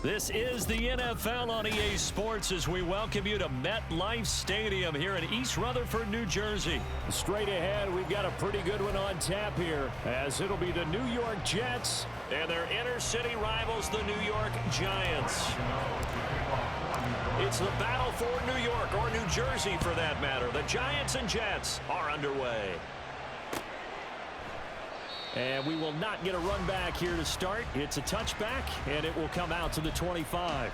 This is the NFL on EA Sports as we welcome you to MetLife Stadium here in East Rutherford, New Jersey. Straight ahead, we've got a pretty good one on tap here, as it'll be the New York Jets and their inner-city rivals, the New York Giants. It's the battle for New York, or New Jersey for that matter. The Giants and Jets are underway. And we will not get a run back here to start. It's a touchback, and it will come out to the 25.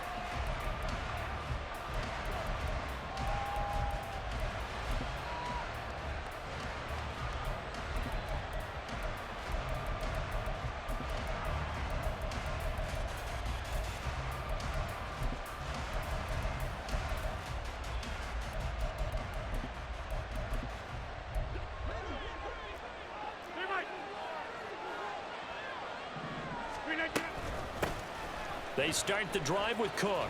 They start the drive with Cook.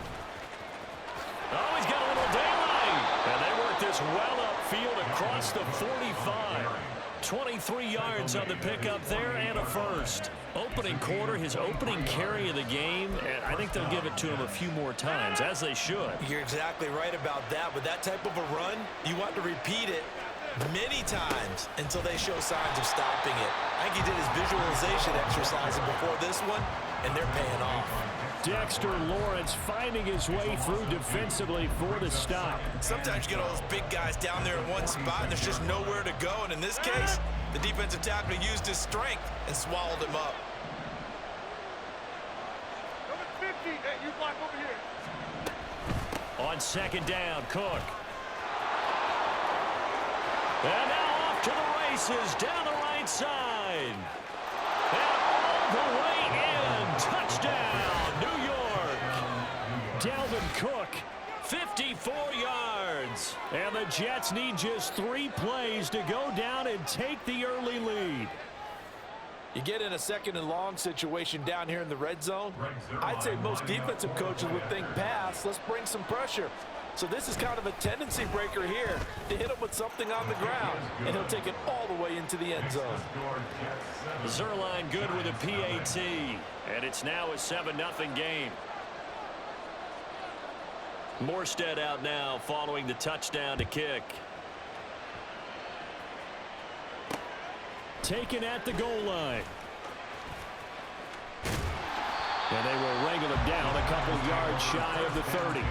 Oh, he's got a little daylight. And they work this well upfield across the 45. 23 yards on the pickup there and a first. Opening quarter, his opening carry of the game, and I think they'll give it to him a few more times, as they should. You're exactly right about that. With that type of a run, you want to repeat it many times until they show signs of stopping it. I think he did his visualization exercising before this one, and they're paying off. Dexter Lawrence finding his way through defensively for the stop. Sometimes you get all those big guys down there in one spot, and there's just nowhere to go. And in this case, the defensive tackle used his strength and swallowed him up. Number 50, hey, you block over here. On second down, Cook. And now off to the races down the right side. And all the way in. Touchdown, New York. Dalvin Cook, 54 yards. And the Jets need just 3 plays to go down and take the early lead. You get in a second and long situation down here in the red zone. I'd say most defensive coaches would think pass. Let's bring some pressure. So this is kind of a tendency breaker here to hit him with something on the ground, and he'll take it all the way into the end zone. Zerline good with a PAT, and it's now a 7-0 game. Morstead out now following the touchdown to kick. Taken at the goal line. And they will wrangle him down a couple yards shy of the 30.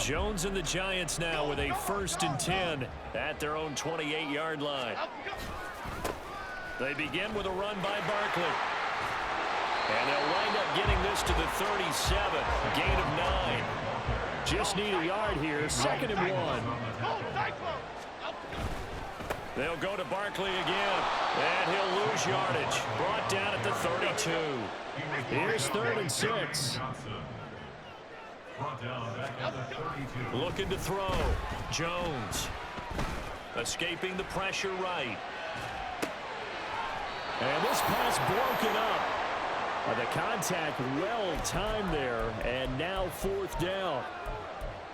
Jones and the Giants now with a 1st and 10 at their own 28-yard line. They begin with a run by Barkley. And they'll wind up getting this to the 37. Gain of 9. Just need a yard here. 2nd and 1. They'll go to Barkley again. And he'll lose yardage. Brought down at the 32. Here's 3rd and 6. Looking to throw. Jones. Escaping the pressure right. And this pass broken up. The contact well timed there. And now 4th down.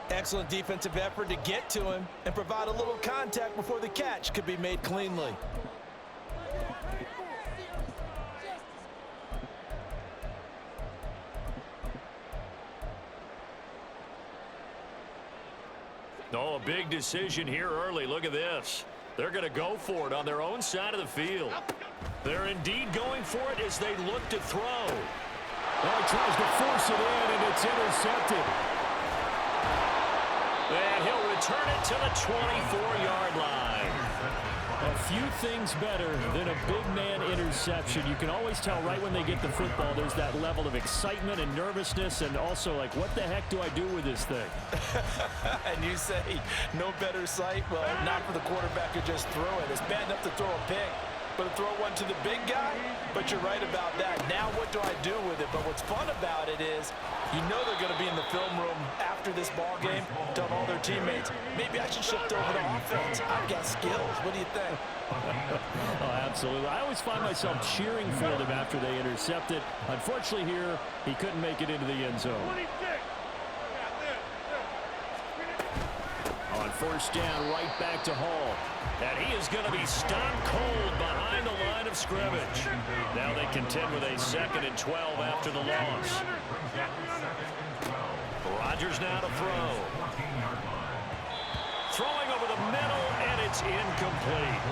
Excellent defensive effort to get to him and provide a little contact before the catch could be made cleanly. Oh, a big decision here early. Look at this. They're going to go for it on their own side of the field. They're indeed going for it as they look to throw. Well, he tries to force it in, and it's intercepted. And he'll return it to the 24-yard line. A few things better than a big man interception. You can always tell right when they get the football, there's that level of excitement and nervousness, and also like, what the heck do I do with this thing? And you say, no better sight? Well, not for the quarterback to just throw it. It's bad enough to throw a pick, but to throw one to the big guy? But you're right about that. Now what do I do with it? But what's fun about it is You know they're going to be in the film room after this ball game, telling all their teammates, maybe I should shift over to offense. I've got skills. What do you think? Oh, absolutely. I always find myself cheering for them after they intercept it. Unfortunately here, he couldn't make it into the end zone. On first down, right back to Hall. And he is going to be stopped cold behind the line of scrimmage. Now they contend with a 2nd and 12 after the loss. Rodgers now to throw. Throwing over the middle, and it's incomplete.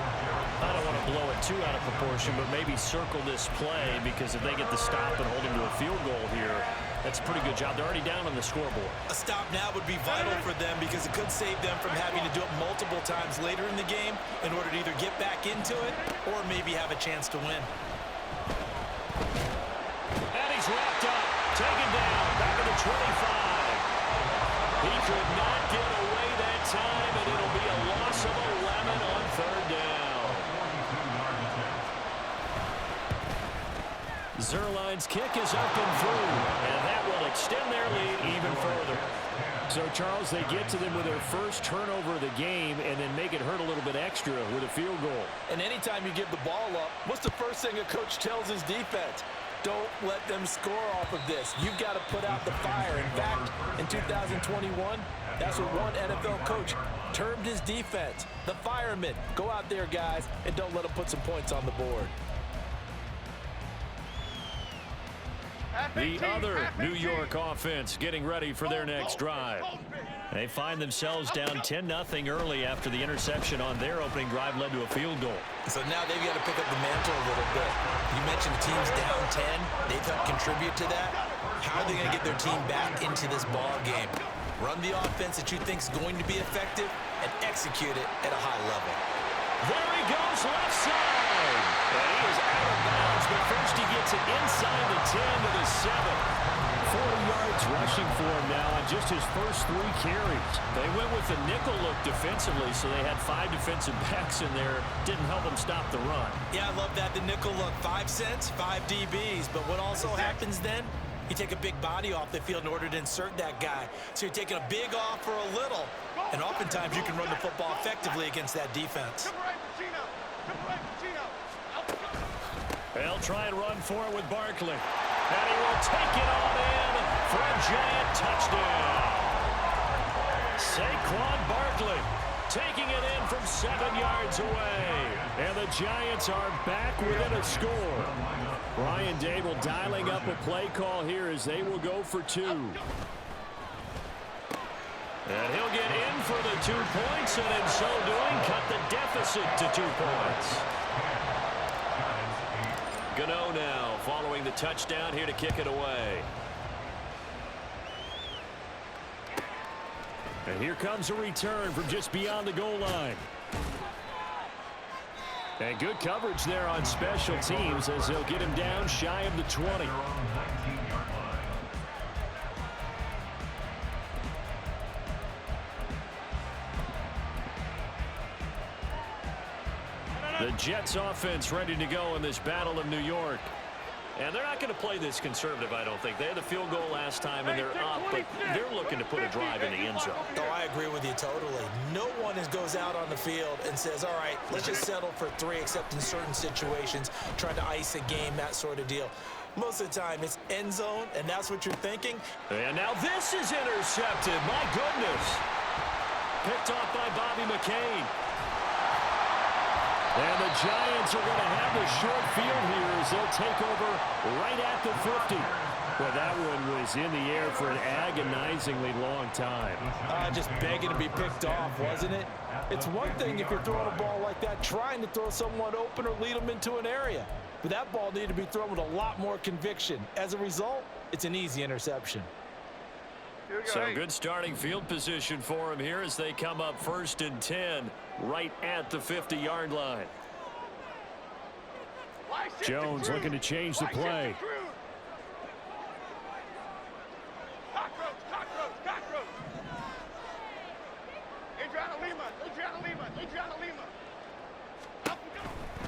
I don't want to blow it too out of proportion, but maybe circle this play, because if they get the stop and hold him to a field goal here, that's a pretty good job. They're already down on the scoreboard. A stop now would be vital for them because it could save them from having to do it multiple times later in the game in order to either get back into it or maybe have a chance to win. And he's wrapped up, taken down, back at the 25. He could not get away that time, and it'll be a loss of 11 on 3rd down. Zerline's kick is up and through, and that will extend their lead even further. So, Charles, they get to them with their first turnover of the game and then make it hurt a little bit extra with a field goal. And anytime you give the ball up, what's the first thing a coach tells his defense? Don't let them score off of this. You've got to put out the fire. In fact, in 2021, that's what one NFL coach termed his defense. The firemen. Go out there, guys, and don't let them put some points on the board. The other New York offense getting ready for their next drive. They find themselves down 10-0 early after the interception on their opening drive led to a field goal. So now they've got to pick up the mantle a little bit. You mentioned the team's down 10. They've helped contribute to that. How are they going to get their team back into this ball game? Run the offense that you think is going to be effective and execute it at a high level. There he goes, left side. And he is out of bounds, but first he gets it inside the 10 to the 7. 40 yards rushing for him now on just his first 3 carries. They went with the nickel look defensively, so they had 5 defensive backs in there. Didn't help them stop the run. Yeah, I love that, the nickel look. 5 cents, 5 DBs. But what also happens then, you take a big body off the field in order to insert that guy. So you're taking a big off for a little. And oftentimes you can run the football effectively against that defense. They'll try and run for it with Barkley. And he will take it on in for a giant touchdown. Saquon Barkley taking it in from 7 yards away. And the Giants are back within a score. Brian Dable dialing up a play call here as they will go for 2. And he'll get in for the 2 points, and in so doing, cut the deficit to 2 points. Gano now following the touchdown here to kick it away. And here comes a return from just beyond the goal line. And good coverage there on special teams as they'll get him down shy of the 20. The Jets offense ready to go in this Battle of New York. And they're not going to play this conservative, I don't think. They had the field goal last time, and they're up, but they're looking to put a drive in the end zone. Oh, I agree with you totally. No one goes out on the field and says, all right, let's just settle for 3, except in certain situations, trying to ice a game, that sort of deal. Most of the time, it's end zone, and that's what you're thinking. And now this is intercepted. My goodness. Picked off by Bobby McCain. And the Giants are going to have the short field here as they'll take over right at the 50. Well, that one was in the air for an agonizingly long time. Just begging to be picked off, wasn't it? It's one thing if you're throwing a ball like that, trying to throw someone open or lead them into an area. But that ball needed to be thrown with a lot more conviction. As a result, it's an easy interception. So good starting field position for him here as they come up 1st and 10 right at the 50-yard line. Jones looking to change the play.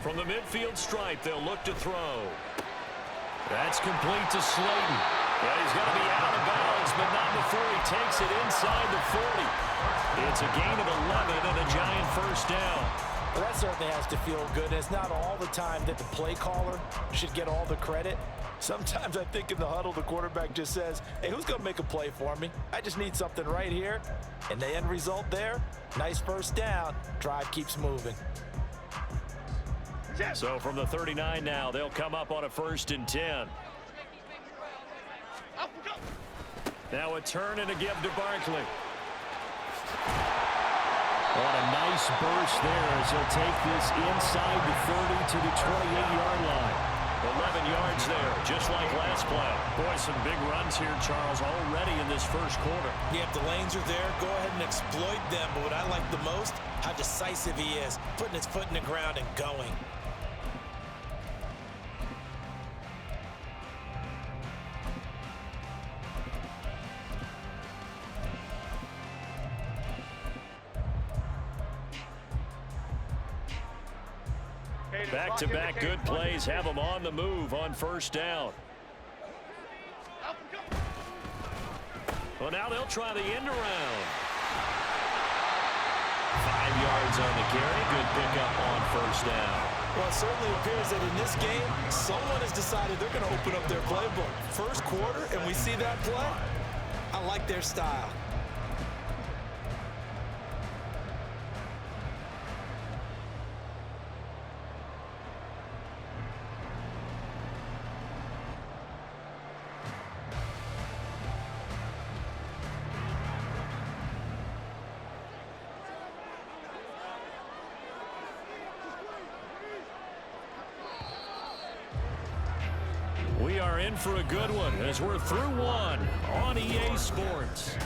From the midfield stripe, they'll look to throw. That's complete to Slayton. And he's going to be out of bounds, but not before he takes it inside the 40. It's a gain of 11 and a giant first down. Well, that certainly has to feel good. It's not all the time that the play caller should get all the credit. Sometimes I think in the huddle, the quarterback just says, hey, who's going to make a play for me? I just need something right here. And the end result there, nice first down. Drive keeps moving. So from the 39 now, they'll come up on a 1st and 10. Now a turn and a give to Barkley. What a nice burst there as he'll take this inside the 30 to the 28-yard line. 11 yards there, just like last play. Boy, some big runs here, Charles, already in this first quarter. Yeah, if the lanes are there, go ahead and exploit them. But what I like the most, how decisive he is, putting his foot in the ground and going. Back-to-back good plays have them on the move on 1st down. Well, now they'll try the end around. 5 yards on the carry. Good pickup on 1st down. Well, it certainly appears that in this game, someone has decided they're going to open up their playbook. First quarter, and we see that play. I like their style. We are in for a good one as we're through one on EA Sports.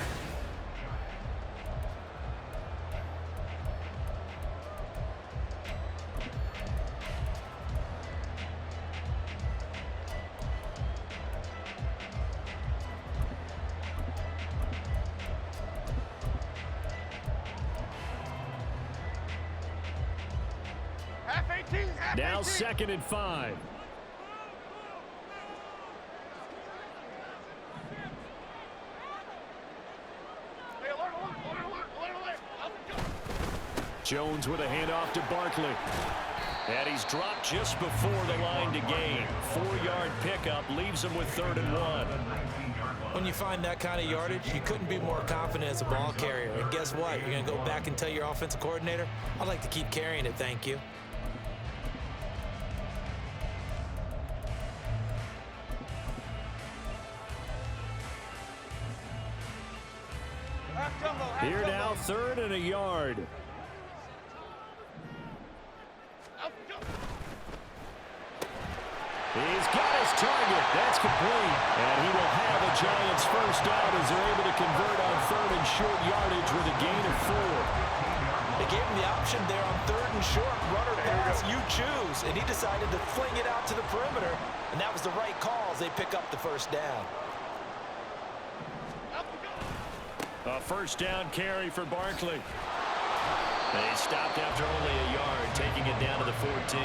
Now 2nd and 5. Jones with a handoff to Barkley. And he's dropped just before the line to gain. 4-yard pickup leaves him with 3rd and 1. When you find that kind of yardage, you couldn't be more confident as a ball carrier. And guess what? You're going to go back and tell your offensive coordinator, I'd like to keep carrying it, thank you. Here now, 3rd and a yard. He's got his target. That's complete. And he will have a Giants first down as they're able to convert on 3rd and short yardage with a gain of 4. They gave him the option there on 3rd and short. Runner pass, you choose. And he decided to fling it out to the perimeter. And that was the right call as they pick up the first down. A first down carry for Barkley. And he stopped after only a yard, taking it down to the 14.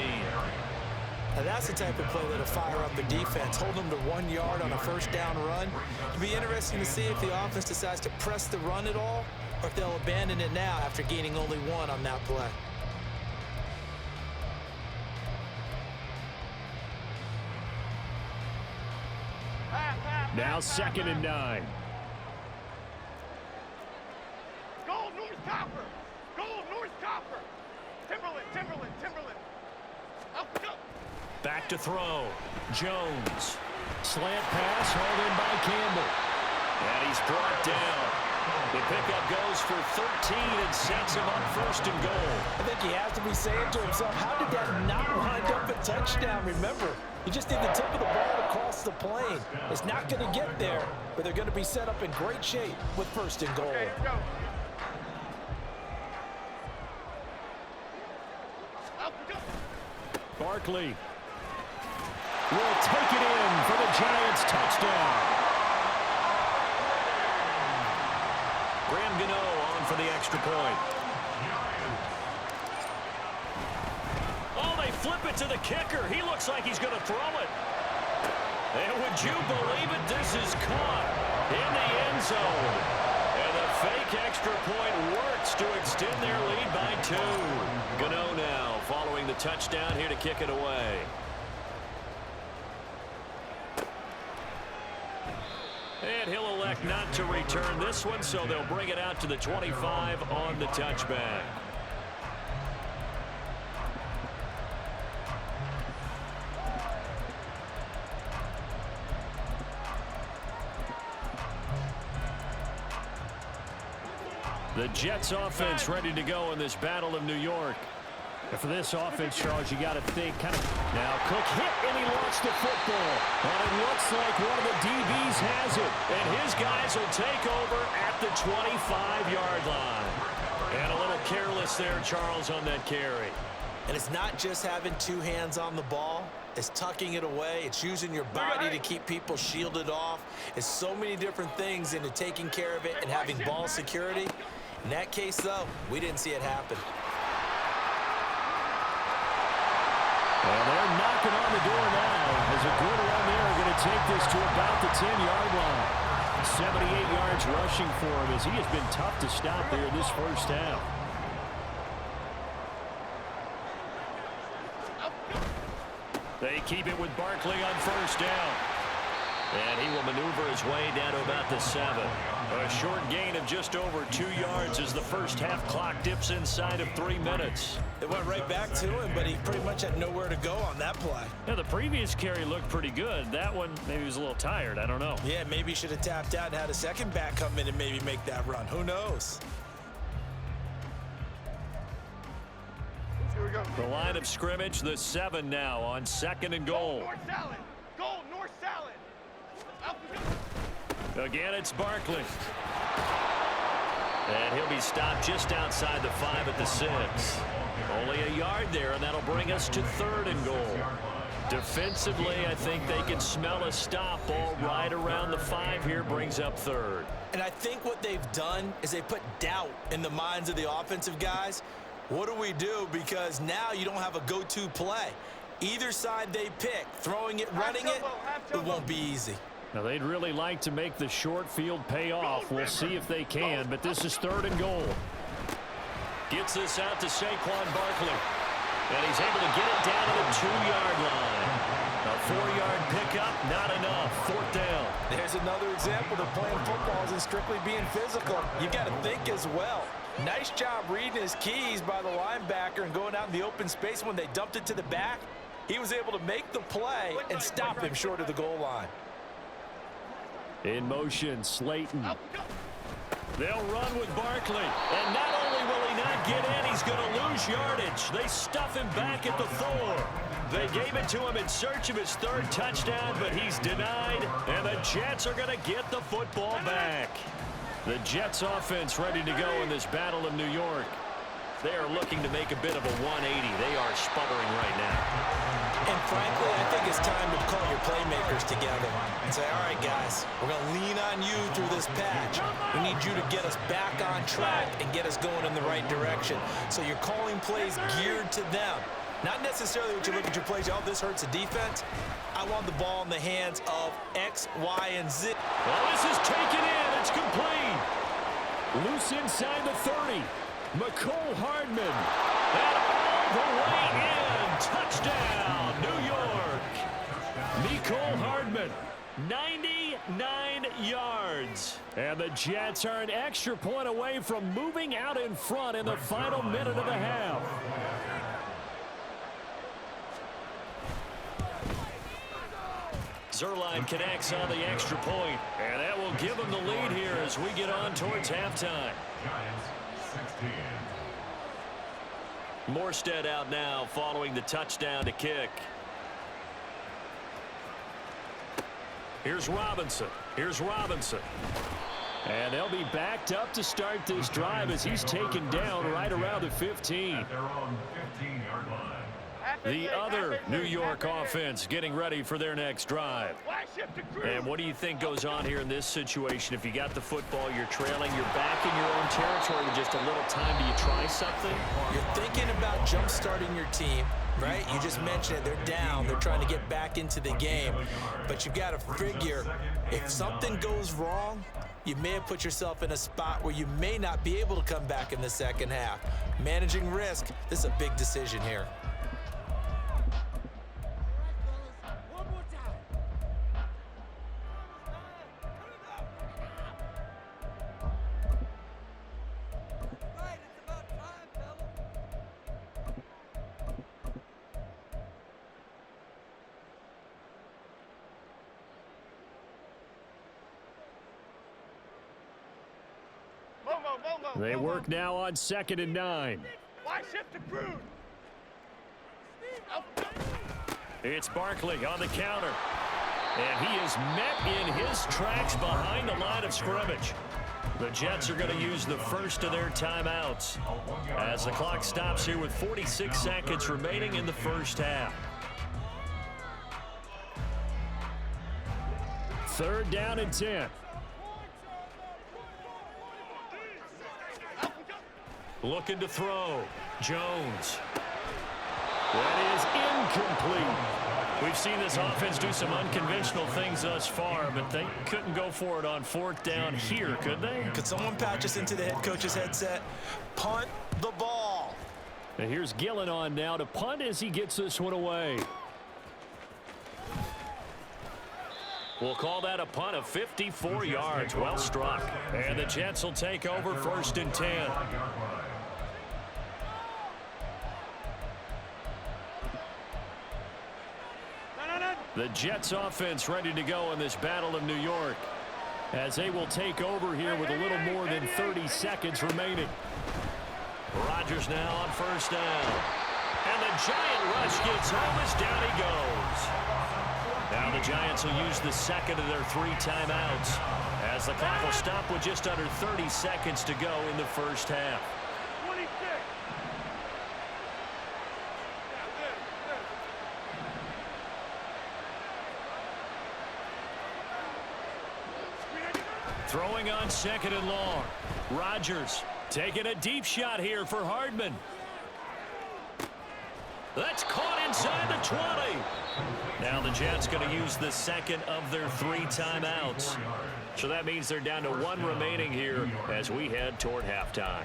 Now that's the type of play that'll fire up the defense, hold them to 1 yard on a first down run. It'll be interesting to see if the offense decides to press the run at all, or if they'll abandon it now after gaining only 1 on that play. Now 2nd and 9. Go North Copper! Go North Copper! Timberland! Up, go! Back to throw. Jones. Slant pass hauled in by Campbell. And he's brought down. The pickup goes for 13 and sets him up 1st and goal. I think he has to be saying to himself, how did that not wind up a touchdown? Remember, you just need the tip of the ball to cross the plane. It's not going to get there, but they're going to be set up in great shape with 1st and goal. Okay, go. Up, go. Barkley will take it in for the Giants touchdown. Graham Gano on for the extra point. Oh, they flip it to the kicker. He looks like he's going to throw it. And would you believe it? This is caught in the end zone. And the fake extra point works to extend their lead by 2. Gano now following the touchdown here to kick it away. And he'll elect not to return this one, so they'll bring it out to the 25 on the touchback. The Jets offense ready to go in this Battle of New York. And for this offense, Charles, you got to think kind of... Now, Cook hit, and he lost the football. And it looks like one of the DBs has it. And his guys will take over at the 25-yard line. And a little careless there, Charles, on that carry. And it's not just having 2 hands on the ball. It's tucking it away. It's using your body to keep people shielded off. It's so many different things into taking care of it and having ball security. In that case, though, we didn't see it happen. And they're knocking on the door now as a good run there are going to take this to about the 10-yard line. 78 yards rushing for him as he has been tough to stop there this first half. They keep it with Barkley on first down. And he will maneuver his way down to about the 7. A short gain of just over 2 yards as the first half clock dips inside of 3 minutes. It went right back to him, but he pretty much had nowhere to go on that play. Yeah, the previous carry looked pretty good. That one, maybe he was a little tired. I don't know. Yeah, maybe he should have tapped out and had a second back come in and maybe make that run. Who knows? Here we go. The line of scrimmage, the 7 now on 2nd and goal. North salad. Goal, north salad. Out we go. Again, it's Barkley. And he'll be stopped just outside the 5 at the 6. Only a yard there, and that'll bring us to 3rd and goal. Defensively, I think they can smell a stop ball right around the 5 here, brings up 3rd. And I think what they've done is they put doubt in the minds of the offensive guys. What do we do? Because now you don't have a go-to play. Either side they pick, throwing it, running it, it won't be easy. Now, they'd really like to make the short field pay off. We'll see if they can, but this is 3rd and goal. Gets this out to Saquon Barkley. And he's able to get it down to the 2-yard line. A 4-yard pickup, not enough. 4th down. There's another example that playing football isn't strictly being physical. You got to think as well. Nice job reading his keys by the linebacker and going out in the open space when they dumped it to the back. He was able to make the play and stop him short of the goal line. In motion, Slayton. They'll run with Barkley. And not only will he not get in, he's going to lose yardage. They stuff him back at the 4. They gave it to him in search of his 3rd touchdown, but he's denied. And the Jets are going to get the football back. The Jets offense ready to go in this Battle of New York. They are looking to make a bit of a 180. They are sputtering right now. And frankly, I think it's time to call your playmakers together and say, all right, guys, we're going to lean on you through this patch. We need you to get us back on track and get us going in the right direction. So you're calling plays geared to them. Not necessarily what you look at your plays, oh, this hurts the defense. I want the ball in the hands of X, Y, and Z. Well, this is taken in. It's complete. Loose inside the 30. McCole Hardman. And all the way in. Touchdown, New York. McCole Hardman. 99 yards. And the Jets are an extra point away from moving out in front in the final minute of the half. Zerline connects on the extra point, and that will give them the lead here as we get on towards halftime. Morstead out now following the touchdown to kick. Here's Robinson. And they'll be backed up to start this drive as he's taken down right around the 15. The other New York offense getting ready for their next drive. And what do you think goes on here in this situation? If you got the football, you're trailing, you're back in your own territory with just a little time. Do you try something? You're thinking about jump-starting your team. right? You just mentioned it. They're down. They're trying to get back into the game. But you've got to figure, if something goes wrong, you may have put yourself in a spot where you may not be able to come back in the second half. Managing risk, this is a big decision here. They work now on 2nd and 9. Why shift to Crude? It's Barkley on the counter. And he is met in his tracks behind the line of scrimmage. The Jets are going to use the first of their timeouts as the clock stops here with 46 seconds remaining in the first half. 3rd down and 10. Looking to throw. Jones. That is incomplete. We've seen this offense do some unconventional things thus far, but they couldn't go for it on 4th down here, could they? Could someone patch us into the head coach's headset? Punt the ball. And here's Gillen on now to punt as he gets this one away. We'll call that a punt of 54 yards. Well struck. And the Jets will take over 1st and 10. The Jets offense ready to go in this Battle of New York as they will take over here with a little more than 30 seconds remaining. Rodgers now on 1st down. And the Giant rush gets home as down he goes. Now the Giants will use the second of their 3 timeouts as the clock will stop with just under 30 seconds to go in the first half. 26. Throwing on 2nd and long. Rodgers taking a deep shot here for Hardman. That's caught inside the 20. Now the Jets going to use the second of their 3 timeouts. So that means they're down to 1 remaining here as we head toward halftime.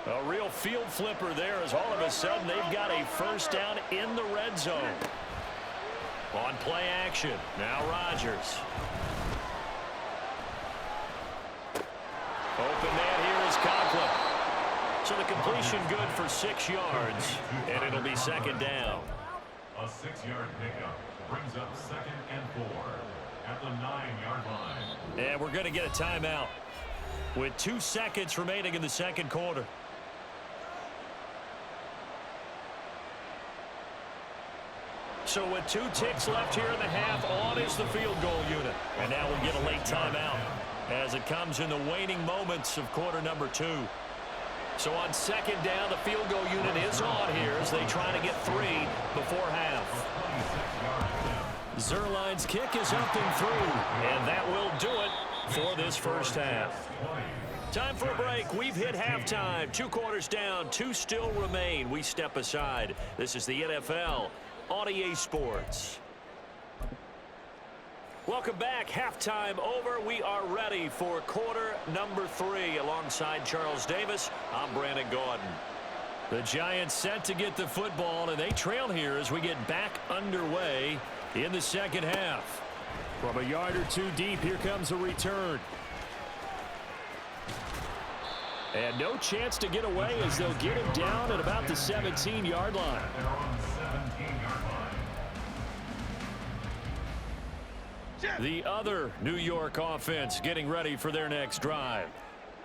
A real field flipper there as all of a sudden they've got a 1st down in the red zone. On play action, now Rodgers. Open man here is Conklin. So the completion good for 6 yards, and it'll be 2nd down. A 6-yard pickup brings up 2nd and 4 at the 9-yard line. And we're going to get a timeout with 2 seconds remaining in the 2nd quarter. So with 2 ticks left here in the half, on is the field goal unit. And now we'll get a late timeout as it comes in the waning moments of quarter number 2. So on 2nd down, the field goal unit is on here as they try to get 3 before half. Zerline's kick is up and through, and that will do it for this first half. Time for a break. We've hit halftime. 2 quarters down, 2 still remain. We step aside. This is the NFL on EA Sports. Welcome back. Halftime over. We are ready for quarter number 3. Alongside Charles Davis, I'm Brandon Gordon. The Giants set to get the football, and they trail here as we get back underway in the 2nd half. From a yard or 2 deep, here comes a return. And no chance to get away as they'll get him down at about the 17-yard line. The other New York offense getting ready for their next drive.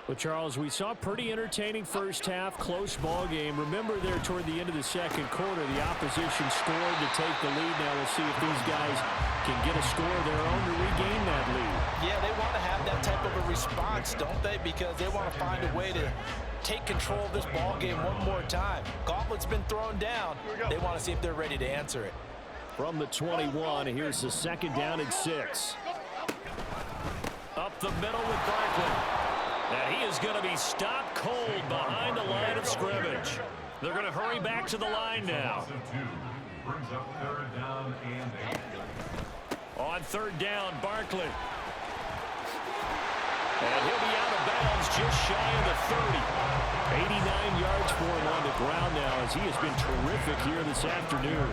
Well, Charles, we saw a pretty entertaining first half, close ball game. Remember there toward the end of the 2nd quarter, the opposition scored to take the lead. Now we'll see if these guys can get a score of their own to regain that lead. Yeah, they want to have that type of a response, don't they? Because they want to find a way to take control of this ball game one more time. Gauntlet's been thrown down. They want to see if they're ready to answer it. From the 21, here's the 2nd down and 6. Up the middle with Barkley. And he is going to be stopped cold behind the line of scrimmage. They're going to hurry back to the line now. Brings up 3rd down and 8. On 3rd down, Barkley. And he'll be out of bounds just shy of the 30. 89 yards for him on the ground now as he has been terrific here this afternoon.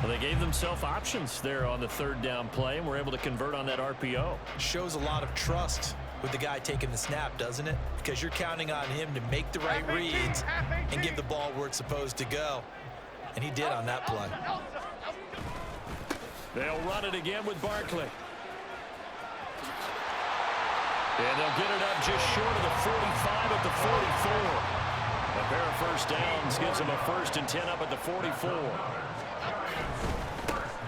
Well, they gave themselves options there on the 3rd down play and were able to convert on that RPO. Shows a lot of trust with the guy taking the snap, doesn't it? Because you're counting on him to make the right reads and give the ball where it's supposed to go. And he did on that play. They'll run it again with Barkley. And they'll get it up just short of the 45 at the 44. A pair of first downs gives them a 1st and 10 up at the 44.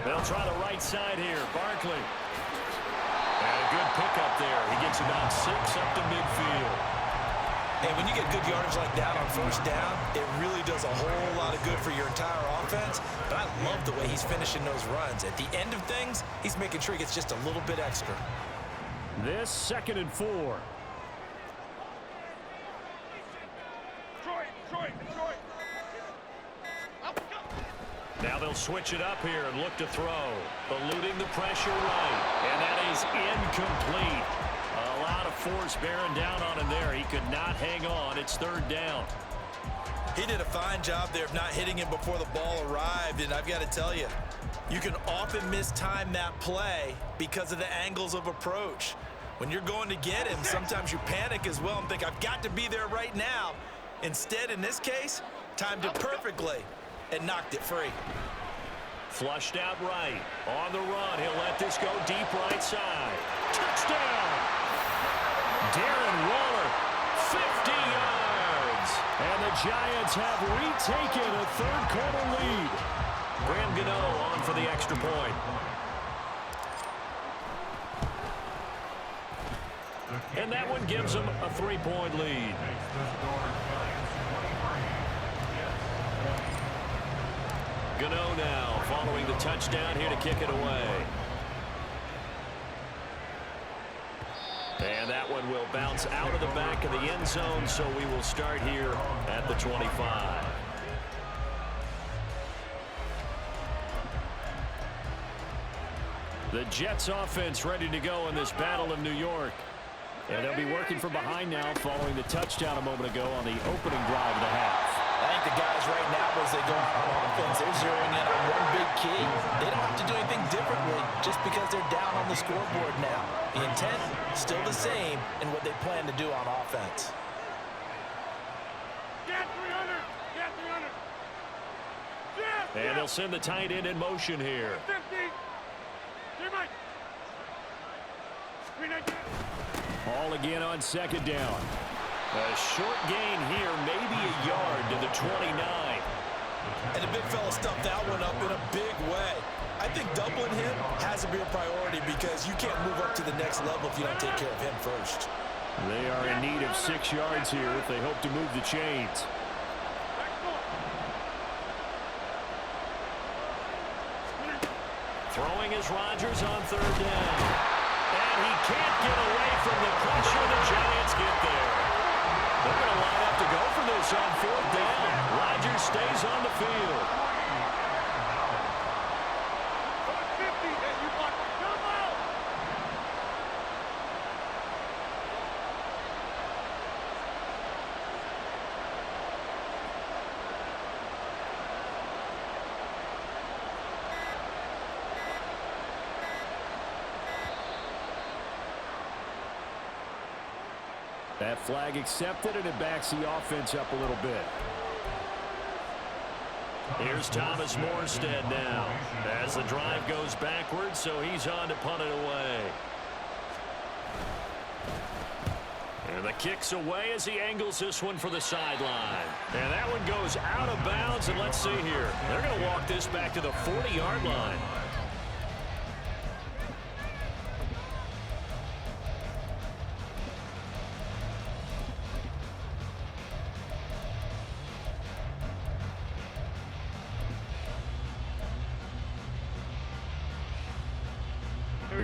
They'll try the right side here. Barkley. And a good pickup there. He gets about 6 up to midfield. And when you get good yardage like that on 1st down, it really does a whole lot of good for your entire offense. But I love the way he's finishing those runs. At the end of things, he's making sure he gets just a little bit extra. This 2nd and 4. Detroit. Now they'll switch it up here and look to throw. Eluding the pressure right. And that is incomplete. A lot of force bearing down on him there. He could not hang on. It's 3rd down. He did a fine job there of not hitting him before the ball arrived. And I've got to tell you, you can often mistime that play because of the angles of approach. When you're going to get him, sometimes you panic as well and think, I've got to be there right now. Instead, in this case, timed it perfectly and knocked it free. Flushed out right. On the run, he'll let this go deep right side. Touchdown! Darren Waller, 50 yards. And the Giants have retaken a 3rd quarter lead. Graham Gano on for the extra point. And that one gives them a 3-point lead. Gano now following the touchdown here to kick it away. And that one will bounce out of the back of the end zone, so we will start here at the 25. The Jets offense ready to go in this Battle of New York. And they'll be working from behind now following the touchdown a moment ago on the opening drive of the half. I think the guys right now, as they go out on offense, they're zeroing in on one big key. They don't have to do anything differently just because they're down on the scoreboard now. The intent still the same in what they plan to do on offense. Get 300! Get 300! And they'll send the tight end in motion here. 50! Here, Mike! Screen again! All again on 2nd down. A short gain here, maybe a yard to the 29. And the big fella stuffed that one up in a big way. I think doubling him has to be a priority because you can't move up to the next level if you don't take care of him first. They are in need of 6 yards here if they hope to move the chains. Throwing is Rodgers on 3rd down. And he can't get away from the pressure. The Giants get there. They're going to line up to go for this on 4th down. Rodgers stays on the field. 50, and you got to come out! That flag accepted, and it backs the offense up a little bit. Here's Thomas Morstead now as the drive goes backwards, so he's on to punt it away. And the kick's away as he angles this one for the sideline. And that one goes out of bounds, and let's see here. They're going to walk this back to the 40-yard line.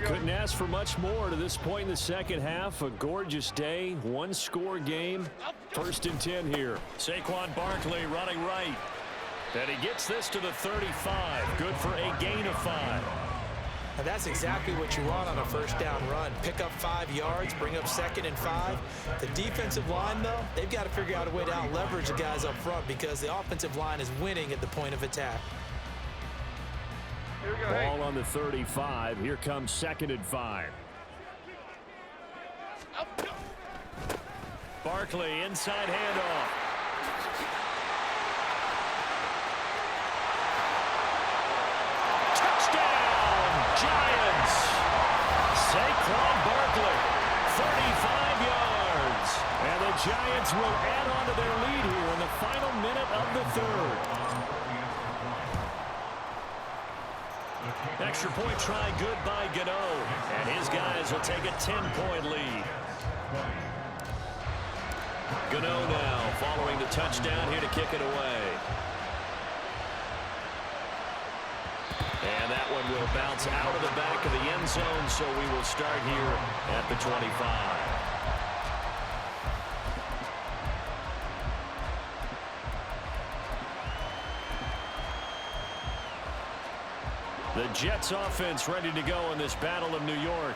Couldn't ask for much more to this point in the second half. A gorgeous day, one-score game. 1st and 10 here. Saquon Barkley running right. And he gets this to the 35. Good for a gain of 5. And that's exactly what you want on a first down run. Pick up 5 yards, bring up 2nd and 5. The defensive line, though, they've got to figure out a way to out-leverage the guys up front because the offensive line is winning at the point of attack. Ball on the 35. Here comes 2nd and 5. Barkley inside handoff. Giants. Saquon Barkley, 35 yards. And the Giants will add on to their lead here in the final minute of the 3rd. Extra point try good by Gano. And his guys will take a 10-point lead. Gano now following the touchdown here to kick it away. And that one will bounce out of the back of the end zone, so we will start here at the 25. The Jets offense ready to go in this Battle of New York.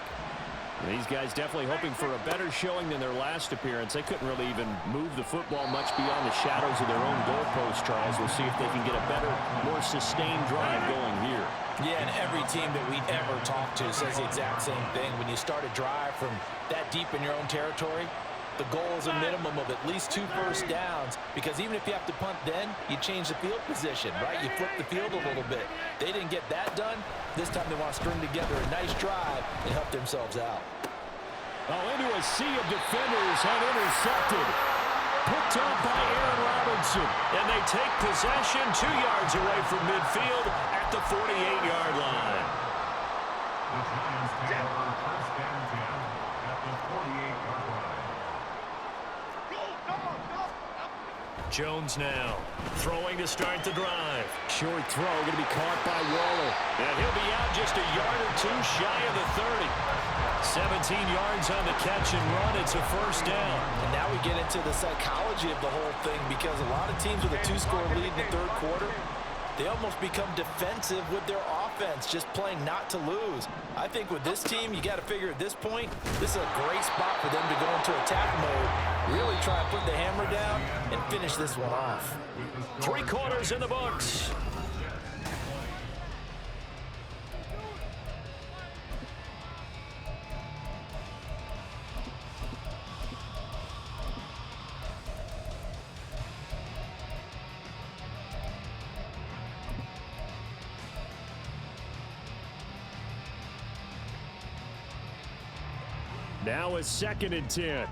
These guys definitely hoping for a better showing than their last appearance. They couldn't really even move the football much beyond the shadows of their own goalpost, Charles. We'll see if they can get a better, more sustained drive going here. Yeah, and every team that we ever talk to says the exact same thing. When you start a drive from that deep in your own territory, the goal is a minimum of at least 2 first downs, because even if you have to punt then, you change the field position, right? You flip the field a little bit. They didn't get that done. This time they want to string together a nice drive and help themselves out. Oh, into a sea of defenders and intercepted. Picked up by Aaron Robinson. And they take possession 2 yards away from midfield at the 48-yard line. The Giants take over 1st and 10 at the 48-yard line. Jones now throwing to start the drive. Short throw going to be caught by Waller. And he'll be out just a yard or 2 shy of the 30. 17 yards on the catch and run. It's a first down. And now we get into the psychology of the whole thing, because a lot of teams with a 2-score lead in the 3rd quarter, they almost become defensive with their offense, just playing not to lose. I think with this team, you got to figure at this point, this is a great spot for them to go into attack mode, really try and put the hammer down and finish this one off. 3 quarters in the books. Now it's 2nd and 10.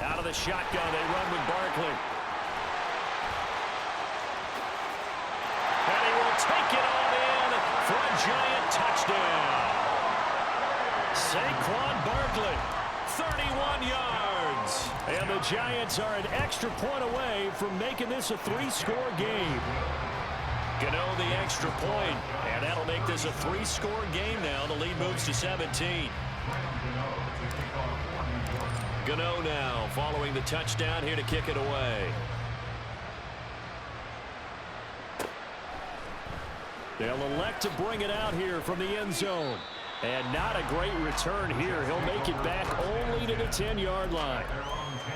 Out of the shotgun, they run with Barkley. And he will take it on in for a Giant touchdown. Saquon Barkley, 31 yards. And the Giants are an extra point away from making this a 3-score game. Gano the extra point, and that'll make this a 3-score game now. The lead moves to 17. Gano now following the touchdown here to kick it away. They'll elect to bring it out here from the end zone. And not a great return here. He'll make it back only to the 10-yard line.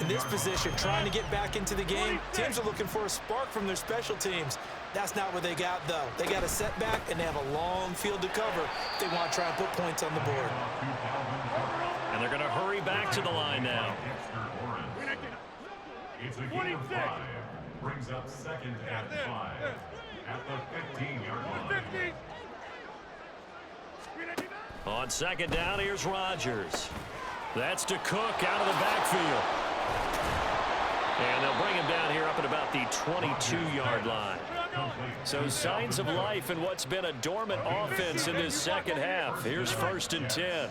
In this position, trying to get back into the game, teams are looking for a spark from their special teams. That's not what they got, though. They got a setback, and they have a long field to cover if they want to try and put points on the board. And they're going to hurry back to the line now. It's a gain of 5. Brings up 2nd and 5 at the 15-yard line. On 2nd down, here's Rodgers. That's to Cook out of the backfield. And they'll bring him down here up at about the 22-yard line. So signs of life in what's been a dormant offense in this second half. Here's 1st and 10.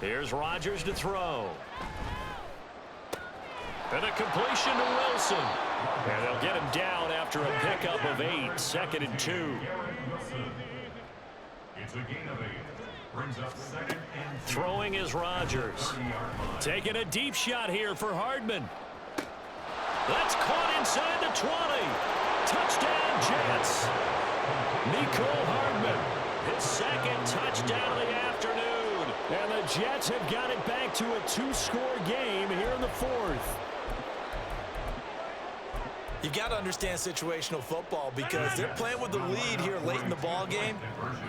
Here's Rodgers to throw. And a completion to Wilson. And they'll get him down after after a pickup of 8, 2nd and 2. It's a gain of 8. Brings up 2nd and 2. Throwing is Rodgers. Taking a deep shot here for Hardman. That's caught inside the 20. Touchdown, Jets. Mecole Hardman, his 2nd touchdown of the afternoon. And the Jets have got it back to a 2-score game here in the 4th. You got to understand situational football because they're playing with the lead here late in the ball game.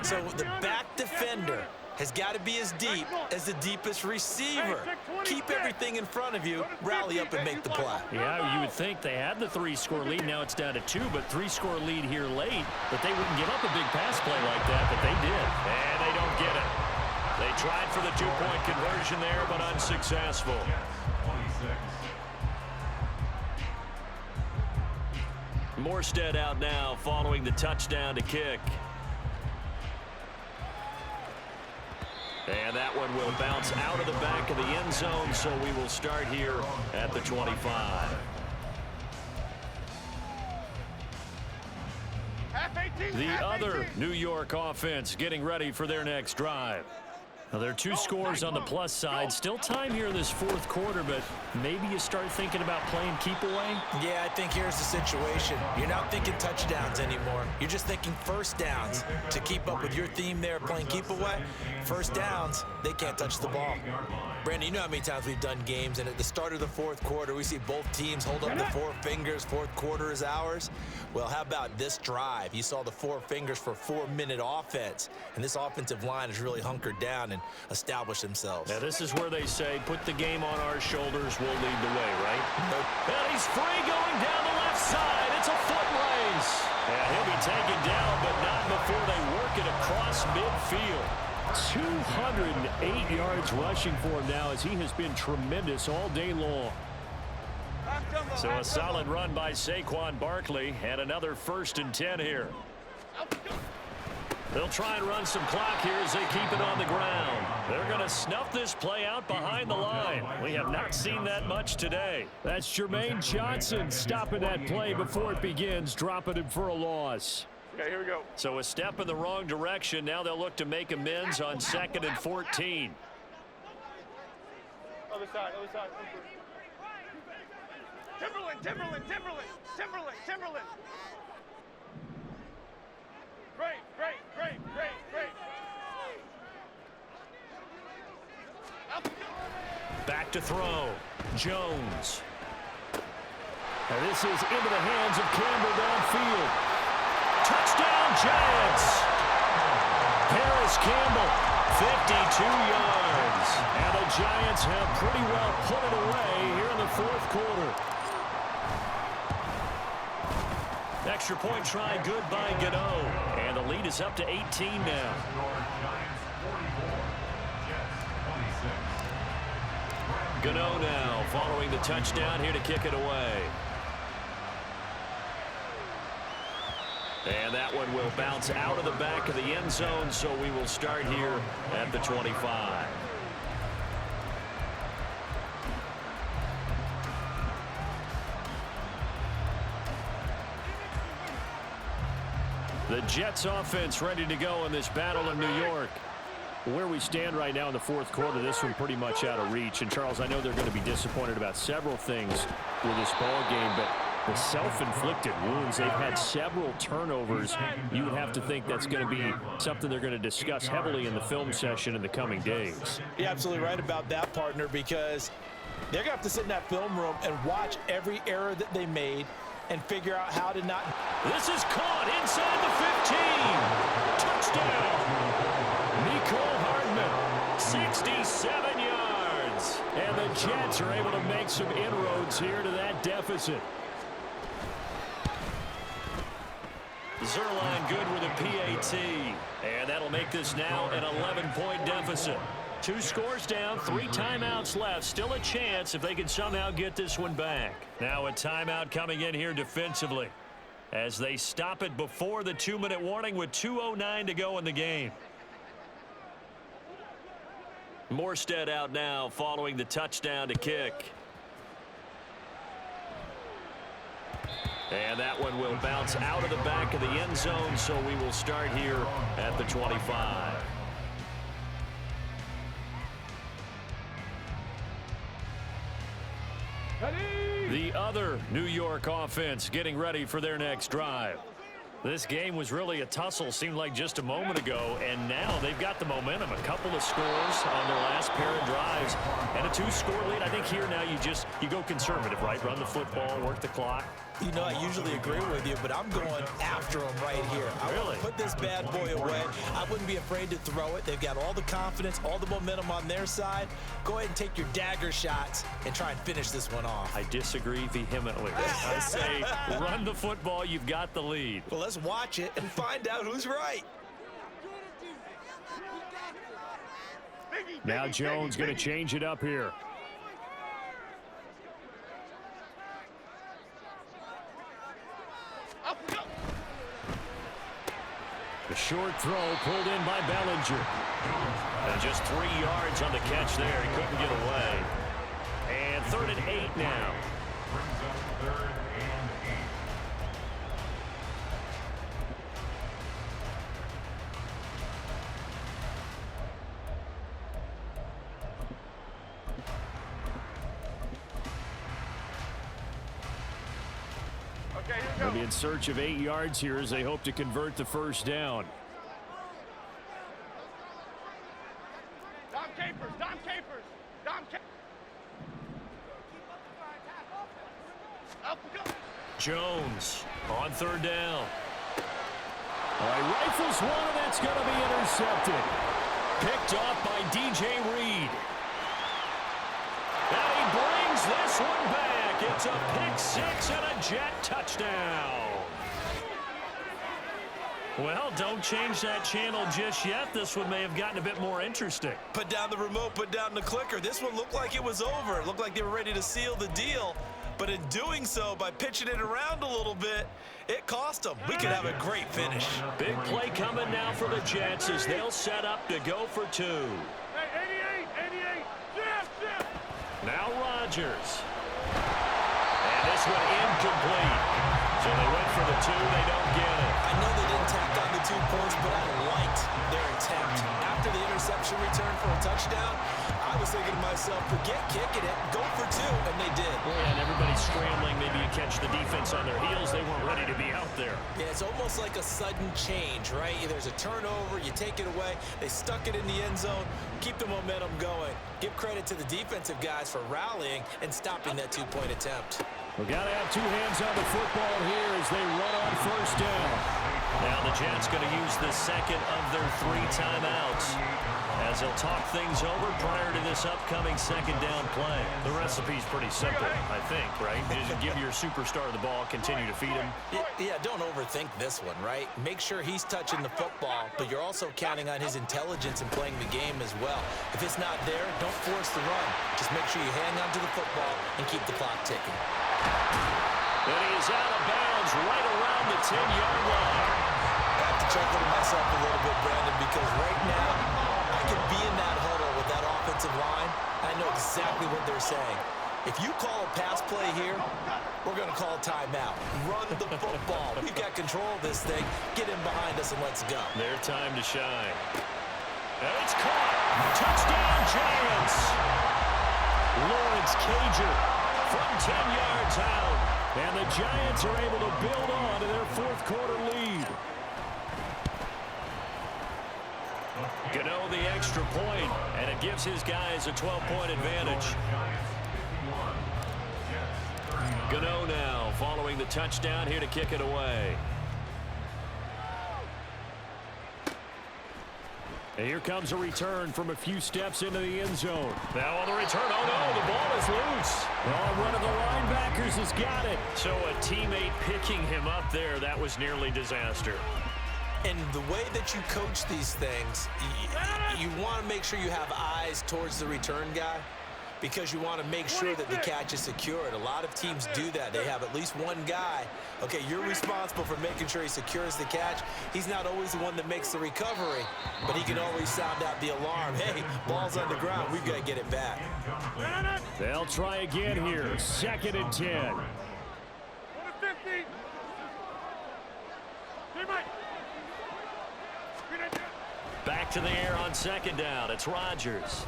So the back defender has got to be as deep as the deepest receiver. Keep everything in front of you, rally up and make the play. Yeah, you would think they had the 3-score lead. Now it's down to 2, but 3-score lead here late. But they wouldn't give up a big pass play like that, but they did. And they don't get it. They tried for the 2-point conversion there, but unsuccessful. 26. Morstead out now following the touchdown to kick. And that one will bounce out of the back of the end zone, so we will start here at the 25. The other New York offense getting ready for their next drive. Now, there are 2 scores on the plus side. Still time here in this 4th quarter, but maybe you start thinking about playing keep away. Yeah, I think here's the situation. You're not thinking touchdowns anymore. You're just thinking first downs. To keep up with your theme there, playing keep away, first downs, they can't touch the ball. Brandon, you know how many times we've done games, and at the start of the 4th quarter, we see both teams hold up the 4 fingers, 4th quarter is ours. Well, how about this drive? You saw the 4 fingers for 4-minute offense, and this offensive line is really hunkered down and established themselves. Now, this is where they say, put the game on our shoulders, we'll lead the way, right? And he's free going down the left side. It's a foot race. And he'll be taken down, but not before they work it across midfield. 208 yards rushing for him now, as he has been tremendous all day long. So a solid run by Saquon Barkley, and another 1st and 10 here. They'll try and run some clock here as they keep it on the ground. They're going to snuff this play out behind the line. We have not seen that much today. That's Jermaine Johnson stopping that play before it begins, dropping him for a loss. Okay, here we go. So a step in the wrong direction. Now they'll look to make amends on 2nd and 14. Other side, other side. Timberland. Great. Back to throw. Jones. Now this is into the hands of Campbell downfield. Touchdown, Giants. Harris Campbell, 52 yards. And the Giants have pretty well put it away here in the 4th quarter. Extra point try good by Gano. And the lead is up to 18 now. Gano now following the touchdown here to kick it away. And that one will bounce out of the back of the end zone, so we will start here at the 25. The Jets offense ready to go in this battle in New York. Where we stand right now in the 4th quarter, this one pretty much out of reach. And, Charles, I know they're going to be disappointed about several things with this ball game, but the self-inflicted wounds, they've had several turnovers. You would have to think that's going to be something they're going to discuss heavily in the film session in the coming days. You're absolutely right about that, partner, because they're going to have to sit in that film room and watch every error that they made and figure out how to not. This is caught inside the 15. Touchdown. Mecole Hardman, 67 yards. And the Jets are able to make some inroads here to that deficit. Zerline good with a PAT. And that'll make this now an 11-point deficit. 2 scores down, 3 timeouts left. Still a chance if they can somehow get this one back. Now a timeout coming in here defensively as they stop it before the 2-minute warning with 2:09 to go in the game. Morstead out now following the touchdown to kick. And that one will bounce out of the back of the end zone, so we will start here at the 25. The other New York offense getting ready for their next drive. This game was really a tussle, seemed like just a moment ago, and now they've got the momentum. A couple of scores on their last pair of drives, and a 2-score lead. I think here now you go conservative, right? Run the football, work the clock. You know, I usually agree with you, but I'm going after him right here. I want to put this bad boy away. I wouldn't be afraid to throw it. They've got all the confidence, all the momentum on their side. Go ahead and take your dagger shots and try and finish this one off. I disagree vehemently. I say run the football. You've got the lead. Well, let's watch it and find out who's right. Now Jones going to change it up here. The short throw pulled in by Bellinger. And just 3 yards on the catch there. He couldn't get away. And 3rd and 8 now. Brings up 3rd and 8. Okay, here we They'll go. be in search of 8 yards here as they hope to convert the first down. Dom Capers, Dom Capers, Dom Capers. Up we go. Jones on 3rd down. He rifles one, and that's going to be intercepted. Picked off by DJ Reed. And he brings this one back. It's a pick 6 and a Jet touchdown. Well, don't change that channel just yet. This one may have gotten a bit more interesting. Put down the remote, put down the clicker. This one looked like it was over. It looked like they were ready to seal the deal. But in doing so, by pitching it around a little bit, it cost them. We could have a great finish. Big play coming now for the Jets as they'll set up to go for 2. Hey, 88, Jeff. Now Rodgers. And this one incomplete. So they went for the 2. They don't get it. I know they didn't tack on the 2 points, but I liked their attempt. After the interception return for a touchdown, I was thinking to myself, forget kicking it, go for 2, and they did. Yeah, and everybody's scrambling. Maybe you catch the defense on their heels. They weren't ready to be out there. Yeah, it's almost like a sudden change, right? There's a turnover, you take it away, they stuck it in the end zone, keep the momentum going. Give credit to the defensive guys for rallying and stopping that 2-point attempt. We've got to have 2 hands on the football here as they run on 1st down. Now the Jets going to use the second of their 3 timeouts as they'll talk things over prior to this upcoming 2nd down play. The recipe's pretty simple, I think, right? Just give your superstar the ball, continue to feed him. Yeah, don't overthink this one, right? Make sure he's touching the football, but you're also counting on his intelligence in playing the game as well. If it's not there, don't force the run. Just make sure you hang on to the football and keep the clock ticking. And he is out of bounds right around the 10-yard line. I have to chuckle to myself a little bit, Brandon, because right now I could be in that huddle with that offensive line. I know exactly what they're saying. If you call a pass play here, we're going to call a timeout. Run the football. We've got control of this thing. Get in behind us and let's go. Their time to shine. And it's caught. Touchdown, Giants. Lawrence Cager from 10 yards out. And the Giants are able to build on to their 4th quarter lead. Gano the extra point, and it gives his guys a 12-point advantage. Gano now following the touchdown here to kick it away. And here comes a return from a few steps into the end zone. Now on the return, oh no, the ball is loose. Well, one of the linebackers has got it. So a teammate picking him up there, that was nearly disaster. And the way that you coach these things, you want to make sure you have eyes towards the return guy because you want to make sure that the catch is secured. A lot of teams do that. They have at least one guy. Okay, you're responsible for making sure he secures the catch. He's not always the one that makes the recovery, but he can always sound out the alarm. Hey, ball's on the ground. We've got to get it back. They'll try again here. 2nd and 10. 50. Back to the air on second down. It's Rodgers.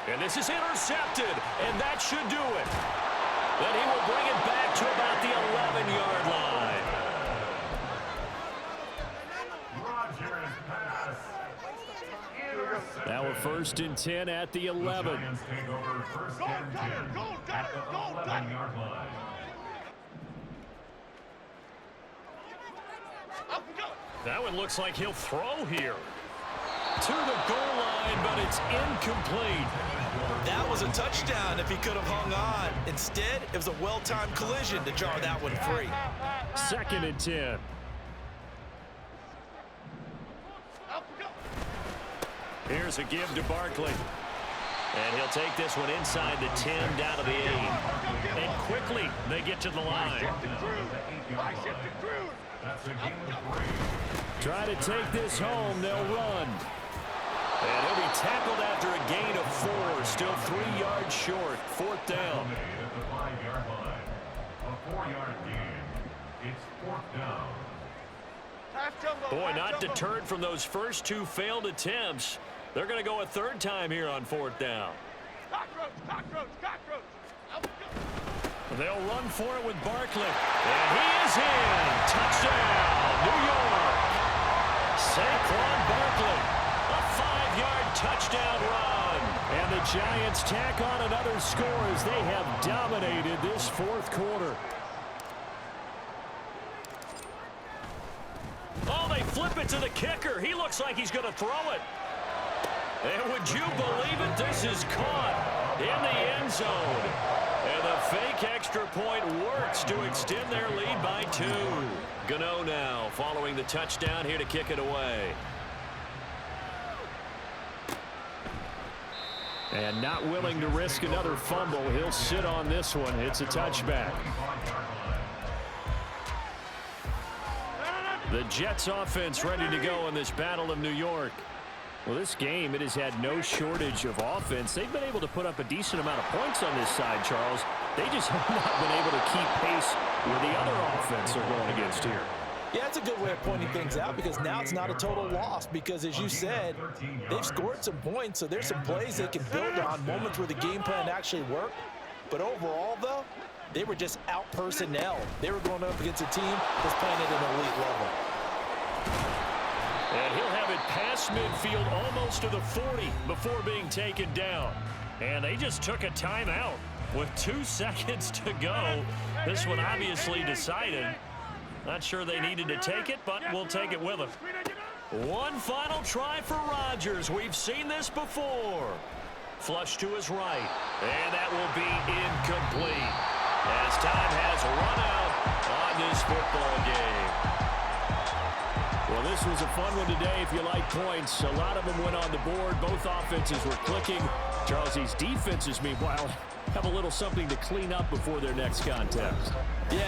And this is intercepted, and that should do it. Then he will bring it back to about the 11-yard line. Rodgers pass. Intercepted. Now a 1st and 10 at the 11. The Giants take over 1st and 10 at the 11-yard line. That one looks like he'll throw here. To the goal line, but it's incomplete. That was a touchdown if he could have hung on. Instead, it was a well-timed collision to jar that one free. 2nd and 10. Here's a give to Barkley. And he'll take this one inside the 10 down to the 8. And quickly they get to the line. That's a game of 3. Try to take this home. They'll run. And he'll be tackled after a gain of 4. Still 3 yards short. 4th down. Made at the 5-yard line. A 4-yard gain. It's 4th down. Boy, not deterred from those first 2 failed attempts. They're going to go a 3rd time here on 4th down. They'll run for it with Barkley. And he is in. Touchdown, New York. Saquon Barkley. A 5-yard touchdown run. And the Giants tack on another score as they have dominated this 4th quarter. Oh, they flip it to the kicker. He looks like he's going to throw it. And would you believe it? This is caught in the end zone. And the fake extra point works to extend their lead by 2. Gano now following the touchdown here to kick it away. And not willing to risk another fumble. He'll sit on this one. It's a touchback. The Jets offense ready to go in this Battle of New York. Well, this game, it has had no shortage of offense. They've been able to put up a decent amount of points on this side, Charles. They just have not been able to keep pace with the other offense they're going against here. Yeah, it's a good way of pointing things out because now it's not a total loss because, as you said, they've scored some points, so there's some plays they can build on, moments where the game plan actually worked. But overall, though, they were just out-personnel. They were going up against a team that's playing at an elite level. And he'll have it past midfield almost to the 40 before being taken down. And they just took a timeout with 2 seconds to go. This one obviously decided. Not sure they needed to take it, but we'll take it with them. One final try for Rodgers. We've seen this before. Flush to his right. And that will be incomplete. As time has run out on this football game. Well, this was a fun one today if you like points. A lot of them went on the board. Both offenses were clicking. Charles, these defenses, meanwhile, have a little something to clean up before their next contest. Yeah.